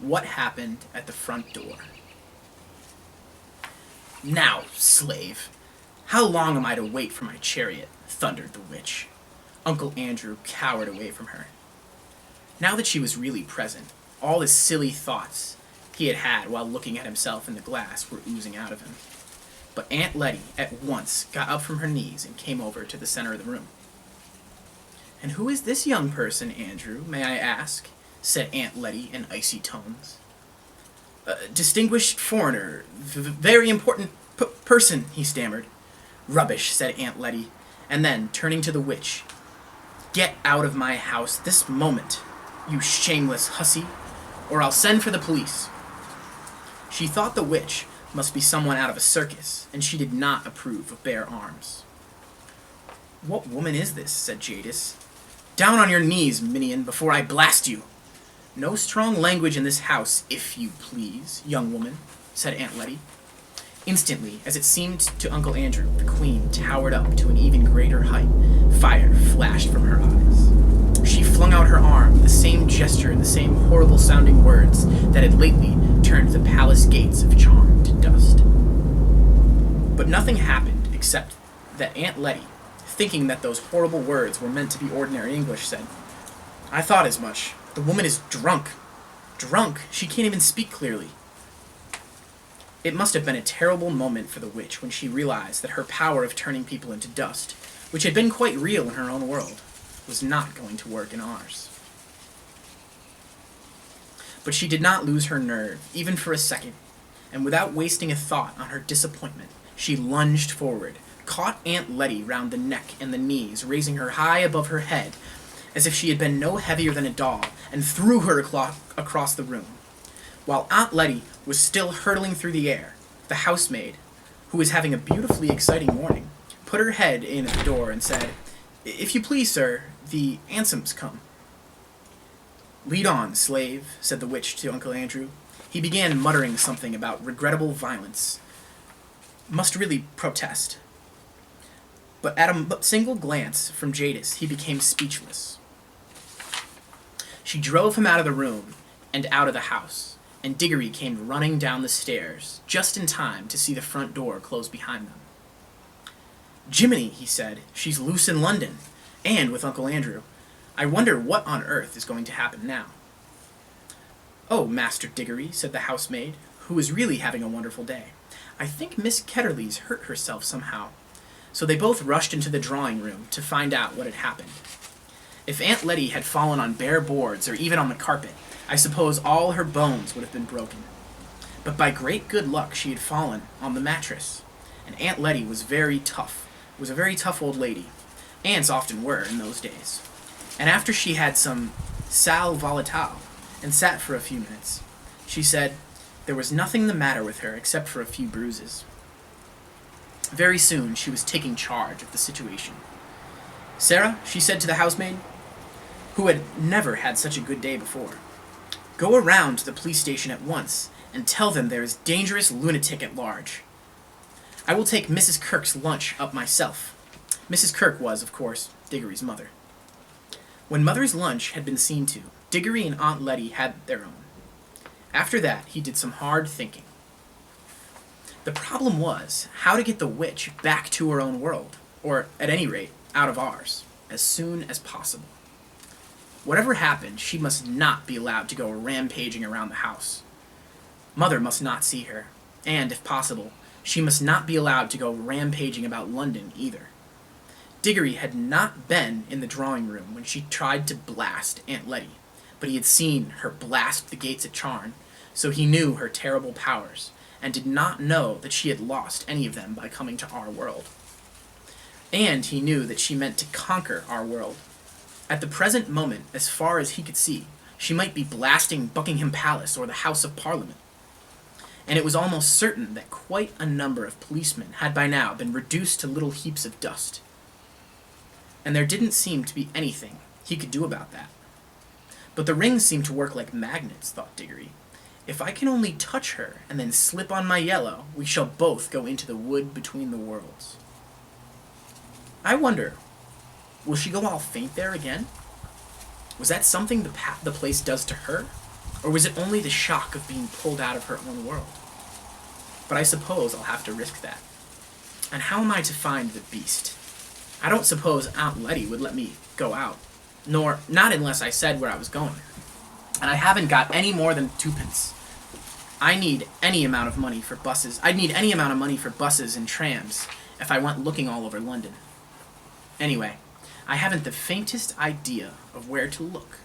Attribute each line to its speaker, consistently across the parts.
Speaker 1: what happened at the front door. "Now, slave, how long am I to wait for my chariot?" thundered the witch. Uncle Andrew cowered away from her. Now that she was really present, all the silly thoughts he had had while looking at himself in the glass were oozing out of him. But Aunt Letty at once got up from her knees and came over to the center of the room. "And who is this young person, Andrew, may I ask?" said Aunt Letty in icy tones. "A distinguished foreigner, very important person," he stammered. "Rubbish," said Aunt Letty, and then, turning to the witch, "Get out of my house this moment, you shameless hussy, or I'll send for the police." She thought the witch must be someone out of a circus, and she did not approve of bare arms. "What woman is this?" said Jadis. "Down on your knees, minion, before I blast you." "No strong language in this house, if you please, young woman," said Aunt Letty. Instantly, as it seemed to Uncle Andrew, the queen towered up to an even greater height. Fire flashed from her eyes. She flung out her arm, the same gesture and the same horrible-sounding words that had lately turned the palace gates of Charm to dust. But nothing happened except that Aunt Letty, thinking that those horrible words were meant to be ordinary English, said, "I thought as much. The woman is drunk. Drunk? She can't even speak clearly." It must have been a terrible moment for the witch when she realized that her power of turning people into dust, which had been quite real in her own world, was not going to work in ours. But she did not lose her nerve, even for a second, and without wasting a thought on her disappointment, she lunged forward, caught Aunt Letty round the neck and the knees, raising her high above her head, as if she had been no heavier than a doll, and threw her across the room. While Aunt Letty was still hurtling through the air, the housemaid, who was having a beautifully exciting morning, put her head in at the door and said, "If you please, sir, the Ansom's come." "Lead on, slave," said the witch to Uncle Andrew. He began muttering something about regrettable violence. Must really protest. But at a single glance from Jadis, he became speechless. She drove him out of the room and out of the house, and Diggory came running down the stairs, just in time to see the front door close behind them. "Jiminy," he said, "she's loose in London, and with Uncle Andrew. I wonder what on earth is going to happen now." "Oh, Master Diggory," said the housemaid, who was really having a wonderful day, "I think Miss Ketterly's hurt herself somehow." So they both rushed into the drawing room to find out what had happened. If Aunt Letty had fallen on bare boards or even on the carpet, I suppose all her bones would have been broken. But by great good luck she had fallen on the mattress, and Aunt Letty was a very tough old lady. Aunts often were in those days. And after she had some sal volatile and sat for a few minutes, she said there was nothing the matter with her except for a few bruises. Very soon she was taking charge of the situation. "Sarah," she said to the housemaid, who had never had such a good day before, "go around to the police station at once and tell them there is dangerous lunatic at large. I will take Mrs. Kirk's lunch up myself." Mrs. Kirk was, of course, Diggory's mother. When Mother's lunch had been seen to, Diggory and Aunt Letty had their own. After that, he did some hard thinking. The problem was how to get the witch back to her own world, or, at any rate, out of ours, as soon as possible. Whatever happened, she must not be allowed to go rampaging around the house. Mother must not see her, and, if possible, she must not be allowed to go rampaging about London either. Diggory had not been in the drawing room when she tried to blast Aunt Letty, but he had seen her blast the gates at Charn, so he knew her terrible powers, and did not know that she had lost any of them by coming to our world. And he knew that she meant to conquer our world. At the present moment, as far as he could see, she might be blasting Buckingham Palace or the House of Parliament. And it was almost certain that quite a number of policemen had by now been reduced to little heaps of dust. And there didn't seem to be anything he could do about that. But the rings seemed to work like magnets, thought Diggory. If I can only touch her and then slip on my yellow, we shall both go into the wood between the worlds. I wonder, will she go all faint there again? Was that something the place does to her? Or was it only the shock of being pulled out of her own world? But I suppose I'll have to risk that. And how am I to find the beast? I don't suppose Aunt Letty would let me go out. Not unless I said where I was going. And I haven't got any more than twopence. I'd need any amount of money for buses and trams if I went looking all over London. Anyway, I haven't the faintest idea of where to look.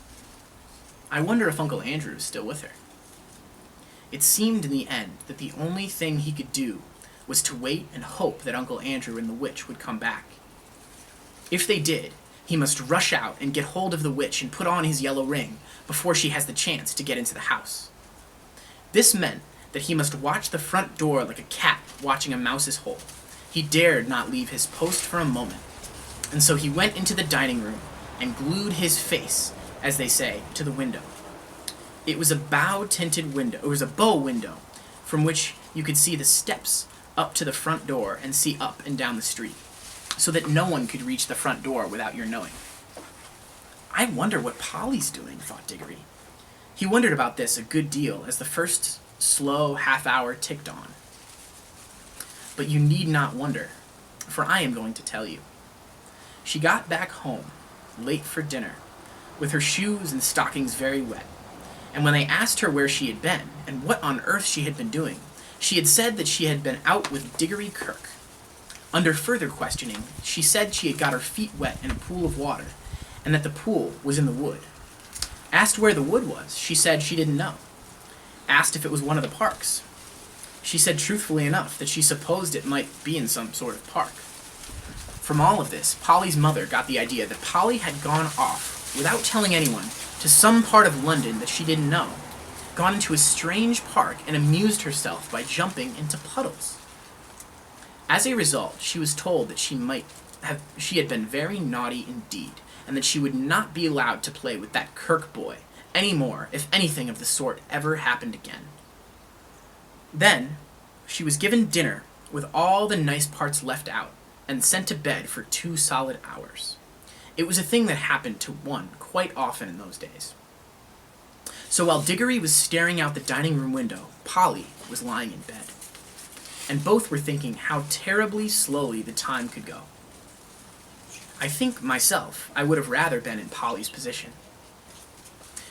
Speaker 1: I wonder if Uncle Andrew is still with her. It seemed in the end that the only thing he could do was to wait and hope that Uncle Andrew and the witch would come back. If they did, he must rush out and get hold of the witch and put on his yellow ring before she has the chance to get into the house. This meant that he must watch the front door like a cat watching a mouse's hole. He dared not leave his post for a moment, and so he went into the dining room and glued his face, as they say, to the window. It was a bow window from which you could see the steps up to the front door and see up and down the street, so that no one could reach the front door without your knowing. I wonder what Polly's doing, thought Diggory. He wondered about this a good deal as the first slow half-hour ticked on. But you need not wonder, for I am going to tell you. She got back home, late for dinner, with her shoes and stockings very wet, and when they asked her where she had been and what on earth she had been doing, she had said that she had been out with Diggory Kirke. Under further questioning, she said she had got her feet wet in a pool of water, and that the pool was in the wood. Asked where the wood was, she said she didn't know. Asked if it was one of the parks. She said truthfully enough that she supposed it might be in some sort of park. From all of this, Polly's mother got the idea that Polly had gone off, without telling anyone, to some part of London that she didn't know, gone into a strange park and amused herself by jumping into puddles. As a result, she was told that she had been very naughty indeed, and that she would not be allowed to play with that Kirke boy any more if anything of the sort ever happened again. Then, she was given dinner with all the nice parts left out, and sent to bed for 2 solid hours. It was a thing that happened to one quite often in those days. So while Diggory was staring out the dining room window, Polly was lying in bed. And both were thinking how terribly slowly the time could go. I think, myself, I would have rather been in Polly's position.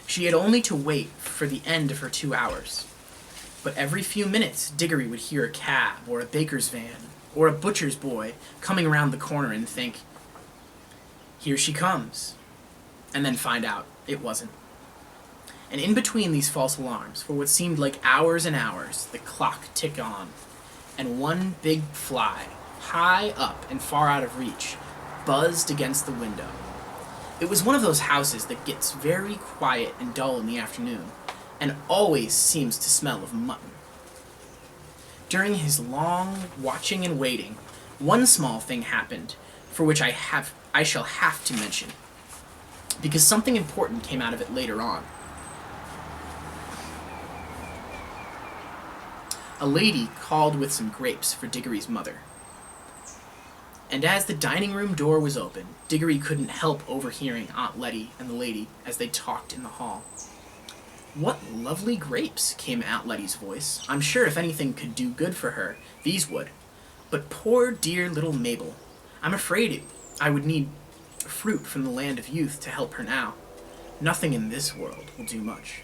Speaker 1: She had only to wait for the end of her 2 hours. But every few minutes, Diggory would hear a cab, or a baker's van, or a butcher's boy coming around the corner and think, "Here she comes," and then find out it wasn't. And in between these false alarms, for what seemed like hours and hours, the clock ticked on, and one big fly, high up and far out of reach, buzzed against the window. It was one of those houses that gets very quiet and dull in the afternoon, and always seems to smell of mutton. During his long watching and waiting, one small thing happened, for which I shall have to mention, because something important came out of it later on. A lady called with some grapes for Diggory's mother. And as the dining room door was open, Diggory couldn't help overhearing Aunt Letty and the lady as they talked in the hall. "What lovely grapes," came Aunt Letty's voice. "I'm sure if anything could do good for her, these would. But poor dear little Mabel, I'm afraid I would need fruit from the land of youth to help her now. Nothing in this world will do much."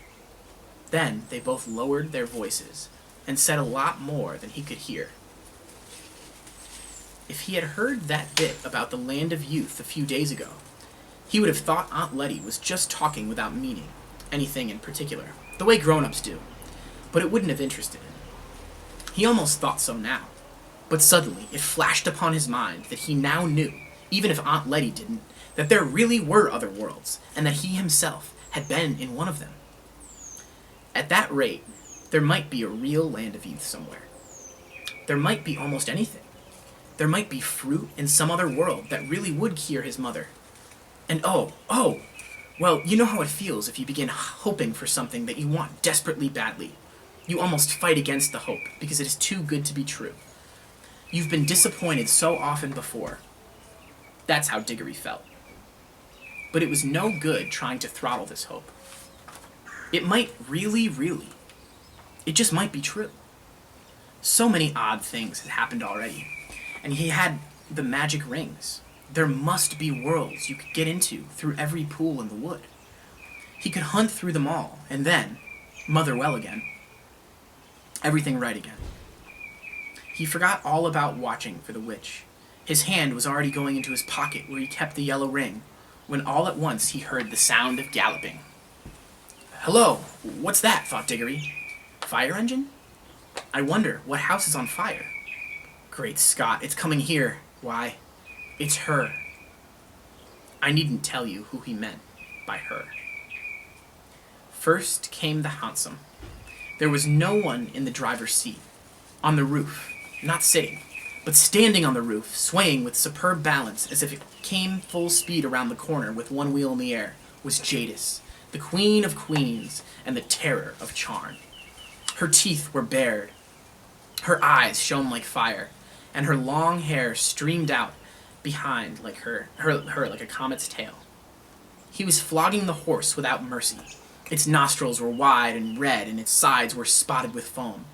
Speaker 1: Then they both lowered their voices and said a lot more than he could hear. If he had heard that bit about the land of youth a few days ago, he would have thought Aunt Letty was just talking without meaning anything in particular, the way grown-ups do, but it wouldn't have interested him. He almost thought so now, but suddenly it flashed upon his mind that he now knew, even if Aunt Letty didn't, that there really were other worlds, and that he himself had been in one of them. At that rate, there might be a real land of youth somewhere. There might be almost anything. There might be fruit in some other world that really would cure his mother. And well, you know how it feels if you begin hoping for something that you want desperately badly. You almost fight against the hope because it is too good to be true. You've been disappointed so often before. That's how Diggory felt. But it was no good trying to throttle this hope. It might really, it just might be true. So many odd things had happened already, and he had the magic rings. There must be worlds you could get into through every pool in the wood. He could hunt through them all, and then, mother well again. Everything right again. He forgot all about watching for the witch. His hand was already going into his pocket where he kept the yellow ring, when all at once he heard the sound of galloping. Hello, what's that? Thought Diggory. Fire engine? I wonder what house is on fire. Great Scott, it's coming here. Why, it's her. I needn't tell you who he meant by her. First came the hansom. There was no one in the driver's seat. On the roof, not sitting, but standing on the roof, swaying with superb balance as if it came full speed around the corner with one wheel in the air, was Jadis, the queen of queens and the terror of Charn. Her teeth were bared, her eyes shone like fire, and her long hair streamed out behind like her like a comet's tail. He was flogging the horse without mercy. Its nostrils were wide and red, and its sides were spotted with foam.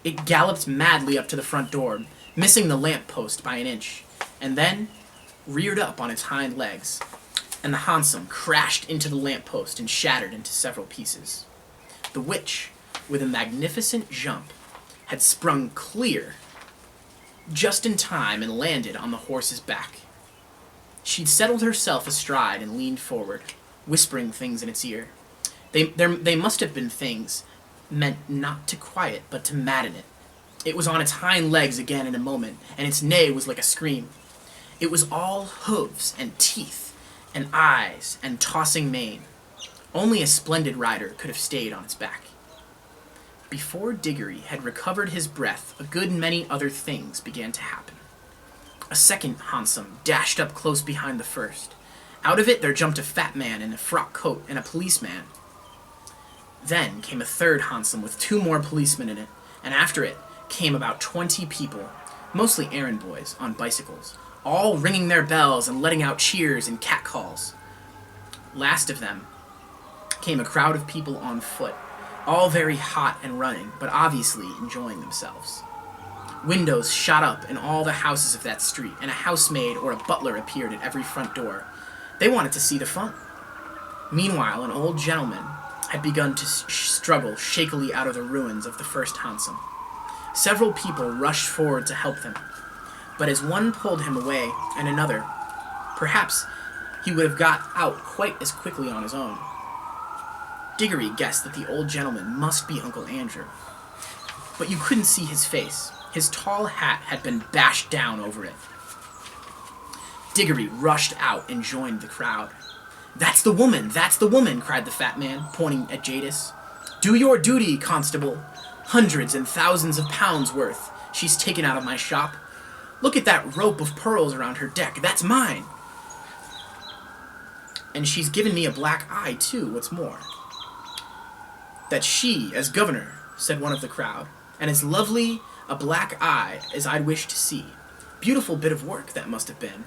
Speaker 1: It galloped madly up to the front door, missing the lamp post by an inch, and then reared up on its hind legs, and the hansom crashed into the lamp post and shattered into several pieces. The witch, with a magnificent jump, had sprung clear just in time and landed on the horse's back. She'd settled herself astride and leaned forward, whispering things in its ear. They must have been things meant not to quiet, but to madden it. It was on its hind legs again in a moment, and its neigh was like a scream. It was all hooves and teeth and eyes and tossing mane. Only a splendid rider could have stayed on its back. Before Diggory had recovered his breath, a good many other things began to happen. A second hansom dashed up close behind the first. Out of it there jumped a fat man in a frock coat and a policeman. Then came a third hansom with 2 more policemen in it, and after it came about 20 people, mostly errand boys, on bicycles, all ringing their bells and letting out cheers and catcalls. Last of them came a crowd of people on foot, all very hot and running, but obviously enjoying themselves. Windows shot up in all the houses of that street, and a housemaid or a butler appeared at every front door. They wanted to see the fun. Meanwhile, an old gentleman had begun to struggle shakily out of the ruins of the first hansom. Several people rushed forward to help them, but as one pulled him away and another, perhaps he would have got out quite as quickly on his own. Diggory guessed that the old gentleman must be Uncle Andrew, but you couldn't see his face. His tall hat had been bashed down over it. Diggory rushed out and joined the crowd. That's the woman! That's the woman! Cried the fat man, pointing at Jadis. Do your duty, constable! Hundreds and thousands of pounds worth she's taken out of my shop. Look at that rope of pearls around her neck. That's mine! And she's given me a black eye, too, what's more. That's she, as governor, said one of the crowd, and as lovely a black eye as I'd wish to see. Beautiful bit of work that must have been.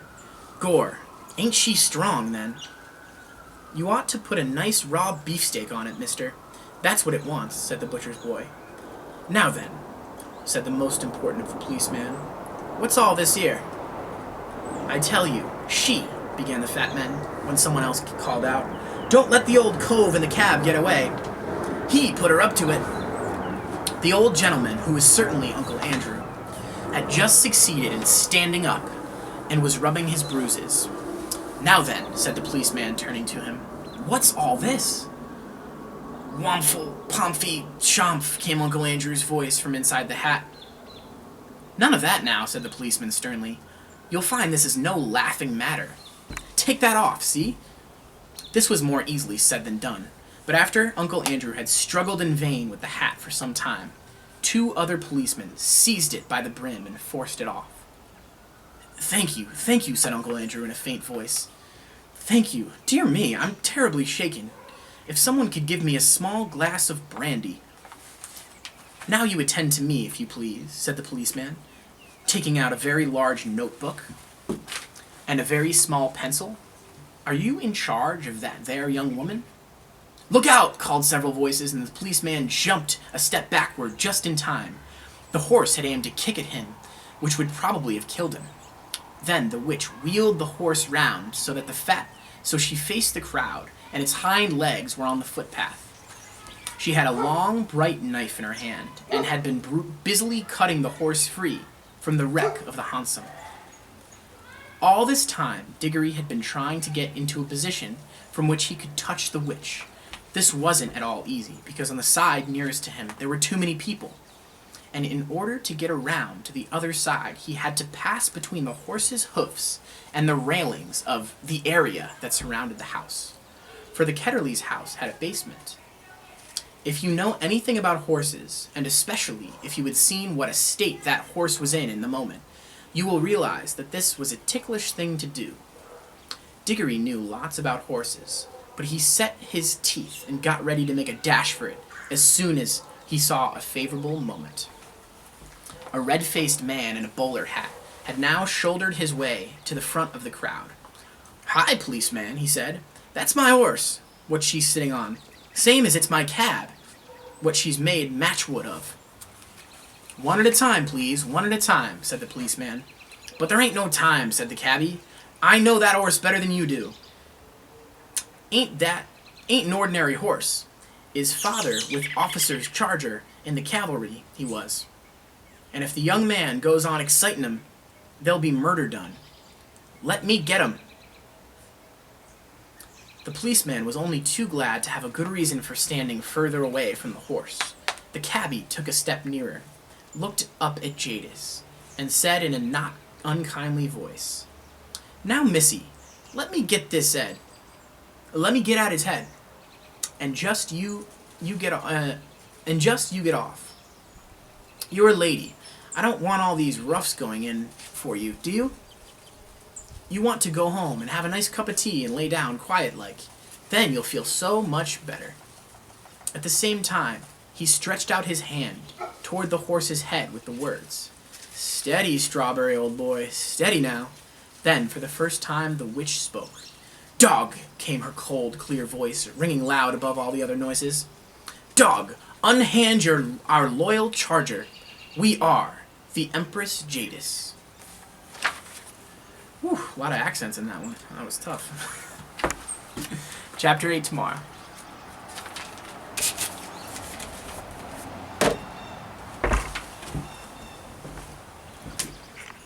Speaker 1: Gore, ain't she strong, then? You ought to put a nice raw beefsteak on it, mister. That's what it wants, said the butcher's boy. Now then, said the most important of the policemen, what's all this here? I tell you, she, began the fat man, when someone else called out. Don't let the old cove in the cab get away. He put her up to it. The old gentleman, who was certainly Uncle Andrew, had just succeeded in standing up and was rubbing his bruises. Now then, said the policeman, turning to him, what's all this? Wamful, Pomfy, Champh, came Uncle Andrew's voice from inside the hat. None of that now, said the policeman sternly. You'll find this is no laughing matter. Take that off, see? This was more easily said than done, but after Uncle Andrew had struggled in vain with the hat for some time, 2 other policemen seized it by the brim and forced it off. Thank you, said Uncle Andrew in a faint voice. Thank you. Dear me, I'm terribly shaken. If someone could give me a small glass of brandy. Now you attend to me, if you please, said the policeman, taking out a very large notebook and a very small pencil. Are you in charge of that there young woman? "Look out!" called several voices, and the policeman jumped a step backward just in time. The horse had aimed a kick at him, which would probably have killed him. Then the witch wheeled the horse round so she faced the crowd, and its hind legs were on the footpath. She had a long, bright knife in her hand, and had been busily cutting the horse free from the wreck of the hansom. All this time, Diggory had been trying to get into a position from which he could touch the witch. This wasn't at all easy, because on the side nearest to him there were too many people, and in order to get around to the other side, he had to pass between the horse's hoofs and the railings of the area that surrounded the house. For the Ketterleys' house had a basement. If you know anything about horses, and especially if you had seen what a state that horse was in the moment, you will realize that this was a ticklish thing to do. Diggory knew lots about horses, but he set his teeth and got ready to make a dash for it as soon as he saw a favorable moment. A red-faced man in a bowler hat had now shouldered his way to the front of the crowd. "Hi, policeman," he said. "That's my horse, what she's sitting on. Same as it's my cab, what she's made matchwood of." "One at a time, please, one at a time," said the policeman. "But there ain't no time," said the cabbie. "I know that horse better than you do. Ain't an ordinary horse. Is father with officer's charger in the cavalry, he was. And if the young man goes on exciting 'em, there'll be murder done. Let me get 'em." The policeman was only too glad to have a good reason for standing further away from the horse. The cabbie took a step nearer, looked up at Jadis, and said in a not unkindly voice, "Now, missy, let me get at his head, and just you get off. You're a lady. I don't want all these roughs going in for you, do you? You want to go home and have a nice cup of tea and lay down quiet like. Then you'll feel so much better." At the same time, he stretched out his hand toward the horse's head with the words, "Steady, Strawberry, old boy, steady now." Then, for the first time, the witch spoke. "Dog," came her cold, clear voice, ringing loud above all the other noises. "Dog, unhand our loyal charger. We are the Empress Jadis." Whew, a lot of accents in that one. That was tough. Chapter 8 tomorrow.